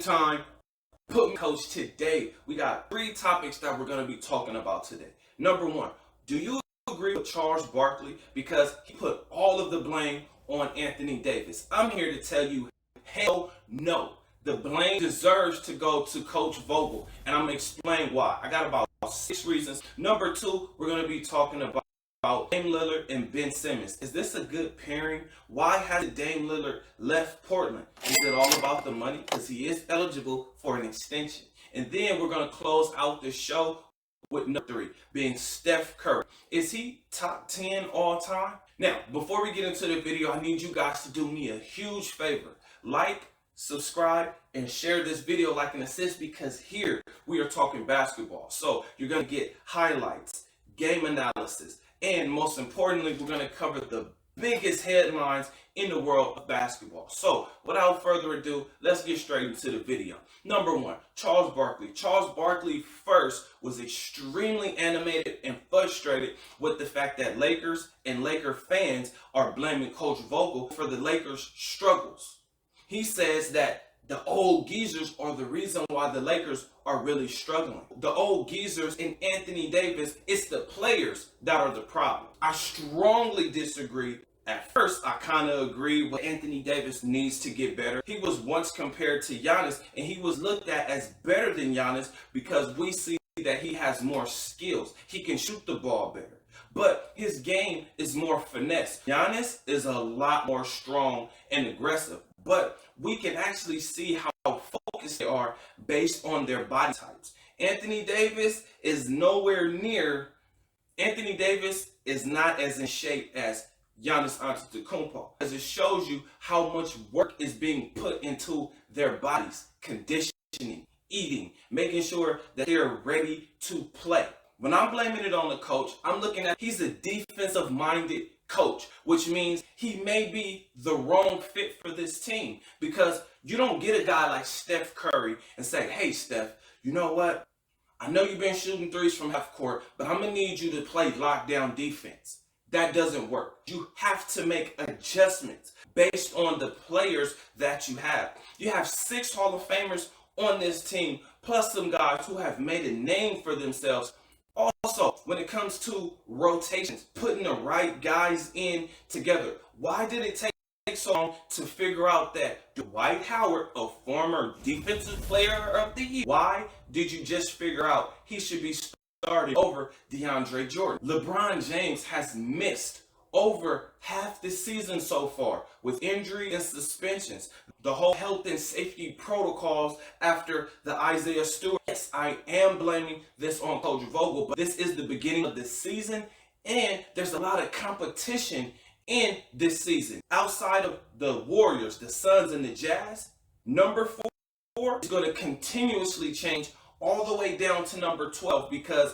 time. Coach, today we got 3 topics that we're going to be talking about today. Number 1, do you agree with Charles Barkley because he put all of the blame on Anthony Davis? I'm here to tell you, hell no. The blame deserves to go to Coach Vogel, and I'm going to explain why. I got about 6 reasons. Number 2, we're going to be talking about Dame Lillard and Ben Simmons. Is this a good pairing? Why hasn't Dame Lillard left Portland? Is it all about the money? Because he is eligible for an extension. And then we're going to close out the show with number 3, being Steph Curry. Is he top 10 all time? Now, before we get into the video, I need you guys to do me a huge favor. Like, subscribe, and share this video like an assist, because here we are talking basketball. So you're going to get highlights, game analysis, and most importantly, we're going to cover the biggest headlines in the world of basketball. So without further ado, let's get straight into the video. Number 1, Charles Barkley. Charles Barkley first was extremely animated and frustrated with the fact that Lakers and Laker fans are blaming Coach Vogel for the Lakers' struggles. He says that the old geezers are the reason why the Lakers are really struggling. The old geezers and Anthony Davis, it's the players that are the problem. I strongly disagree. At first, I kind of agree with Anthony Davis needs to get better. He was once compared to Giannis, and he was looked at as better than Giannis because we see that he has more skills. He can shoot the ball better, but his game is more finesse. Giannis is a lot more strong and aggressive, but we can actually see how focused they are based on their body types. Anthony Davis is nowhere near. Anthony Davis is not as in shape as Giannis Antetokounmpo, as it shows you how much work is being put into their bodies, conditioning, eating, making sure that they're ready to play. When I'm blaming it on the coach, I'm looking at he's a defensive-minded coach, which means he may be the wrong fit for this team, because you don't get a guy like Steph Curry and say, hey, Steph, you know what? I know you've been shooting threes from half court, but I'm going to need you to play lockdown defense. That doesn't work. You have to make adjustments based on the players that you have. You have 6 Hall of Famers on this team, plus some guys who have made a name for themselves. Also, when it comes to rotations, putting the right guys in together, why did it take so long to figure out that Dwight Howard, a former defensive player of the year, why did you just figure out he should be starting over DeAndre Jordan? LeBron James has missed over half the season so far with injury and suspensions. The whole health and safety protocols after the Isaiah Stewart. Yes, I am blaming this on Coach Vogel, but this is the beginning of the season, and there's a lot of competition in this season. Outside of the Warriors, the Suns, and the Jazz, number 4 is going to continuously change all the way down to number 12, because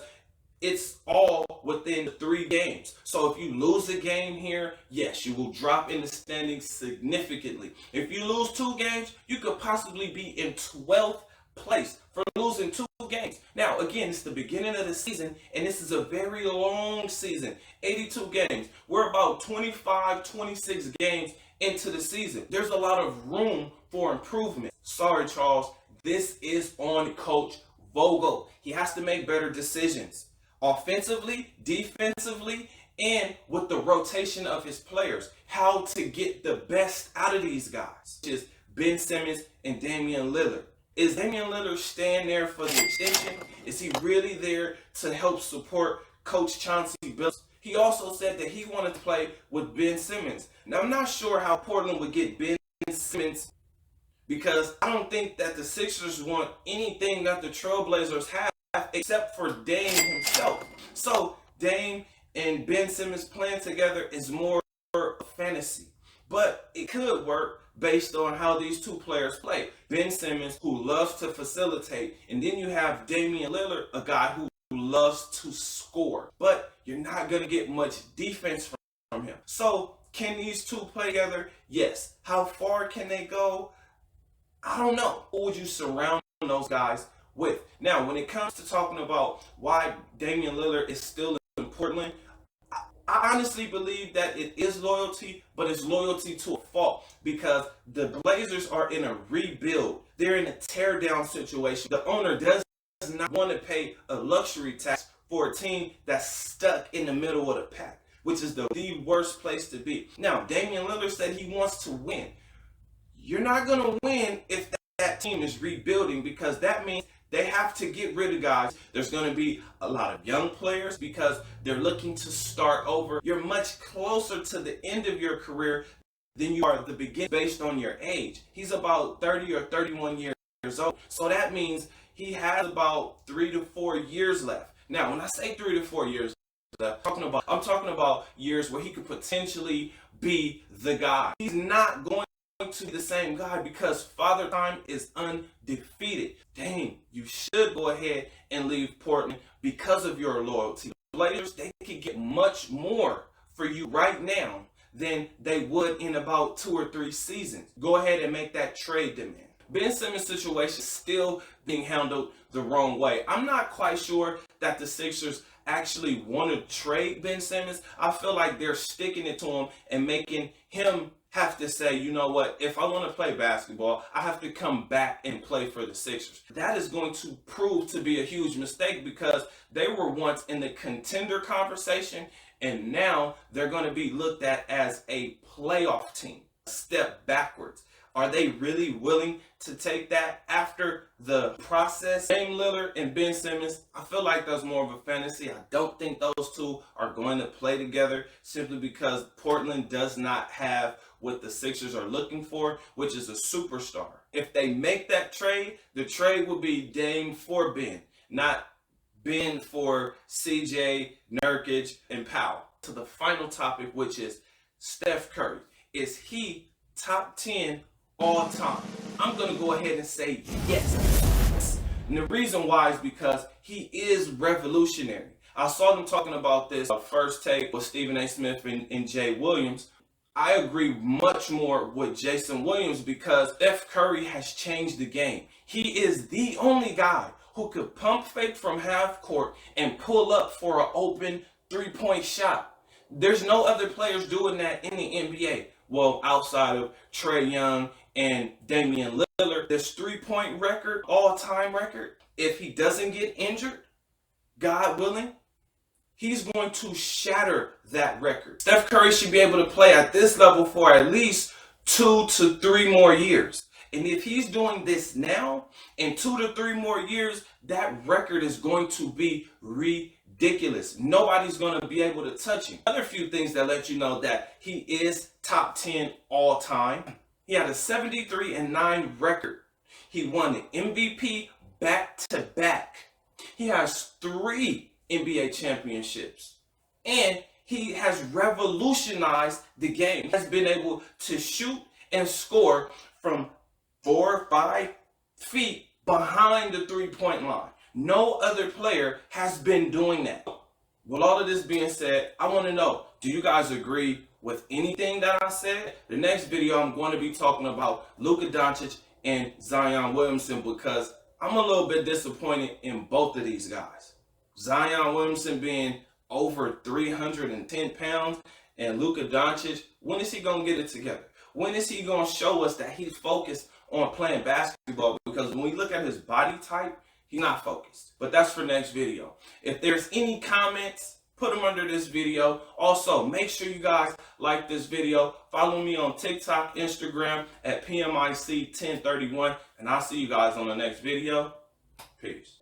it's all within 3 games. So if you lose a game here, yes, you will drop in the standings significantly. If you lose 2 games, you could possibly be in 12th place for losing 2 games. Now, again, it's the beginning of the season, and this is a very long season, 82 games. We're about 25, 26 games into the season. There's a lot of room for improvement. Sorry, Charles, this is on Coach Vogel. He has to make better decisions, offensively, defensively, and with the rotation of his players. How to get the best out of these guys, which is Ben Simmons and Damian Lillard. Is Damian Lillard staying there for the extension? Is he really there to help support Coach Chauncey Billups? He also said that he wanted to play with Ben Simmons. Now, I'm not sure how Portland would get Ben Simmons, because I don't think that the Sixers want anything that the Trailblazers have except for Dame himself. So Dame and Ben Simmons playing together is more fantasy, but it could work based on how these 2 players play. Ben Simmons, who loves to facilitate, and then you have Damian Lillard, a guy who loves to score, but you're not going to get much defense from him. So can these 2 play together? Yes. How far can they go? I don't know. Who would you surround those guys with? Now, when it comes to talking about why Damian Lillard is still in Portland, I honestly believe that it is loyalty, but it's loyalty to a fault because the Blazers are in a rebuild. They're in a tear down situation. The owner does not want to pay a luxury tax for a team that's stuck in the middle of the pack, which is the worst place to be. Now, Damian Lillard said he wants to win. You're not going to win if that team is rebuilding, because that means they have to get rid of guys. There's going to be a lot of young players because they're looking to start over. You're much closer to the end of your career than you are at the beginning based on your age. He's about 30 or 31 years old. So that means he has about 3 to 4 years left. Now, when I say 3 to 4 years left, I'm talking about years where he could potentially be the guy. He's not going to be the same guy because Father Time is undefeated. Dang, you should go ahead and leave Portland because of your loyalty. The Blazers, they could get much more for you right now than they would in about 2 or 3 seasons. Go ahead and make that trade demand. Ben Simmons' situation is still being handled the wrong way. I'm not quite sure that the Sixers actually want to trade Ben Simmons. I feel like they're sticking it to him and making him have to say, you know what, if I want to play basketball, I have to come back and play for the Sixers. That is going to prove to be a huge mistake because they were once in the contender conversation and now they're going to be looked at as a playoff team, a step backwards. Are they really willing to take that after the process? Dame Lillard and Ben Simmons, I feel like that's more of a fantasy. I don't think those two are going to play together simply because Portland does not have what the Sixers are looking for, which is a superstar. If they make that trade, the trade will be Dame for Ben, not Ben for CJ, Nurkic, and Powell. To the final topic, which is Steph Curry. Is he top 10 all time? I'm going to go ahead and say yes. And the reason why is because he is revolutionary. I saw them talking about this first take with Stephen A. Smith and Jay Williams. I agree much more with Jason Williams because Steph Curry has changed the game. He is the only guy who could pump fake from half court and pull up for an open three-point shot. There's no other players doing that in the NBA. Well, outside of Trae Young and Damian Lillard, this three-point record, all-time record, if he doesn't get injured, God willing, he's going to shatter that record. Steph Curry should be able to play at this level for at least 2 to 3 more years. And if he's doing this now, in 2 to 3 more years, that record is going to be ridiculous. Nobody's going to be able to touch him. Other few things that let you know that he is top 10 all time. He had a 73-9 record. He won the MVP back-to-back. He has 3 NBA championships. And he has revolutionized the game. He has been able to shoot and score from 4 or 5 feet behind the three-point line. No other player has been doing that. With all of this being said, I want to know, do you guys agree with anything that I said? The next video, I'm going to be talking about Luka Doncic and Zion Williamson because I'm a little bit disappointed in both of these guys. Zion Williamson being over 310 pounds and Luka Doncic, when is he going to get it together? When is he going to show us that he's focused on playing basketball? Because when we look at his body type, he's not focused. But that's for next video. If there's any comments, put them under this video. Also, make sure you guys like this video. Follow me on TikTok, Instagram at PMIC1031. And I'll see you guys on the next video. Peace.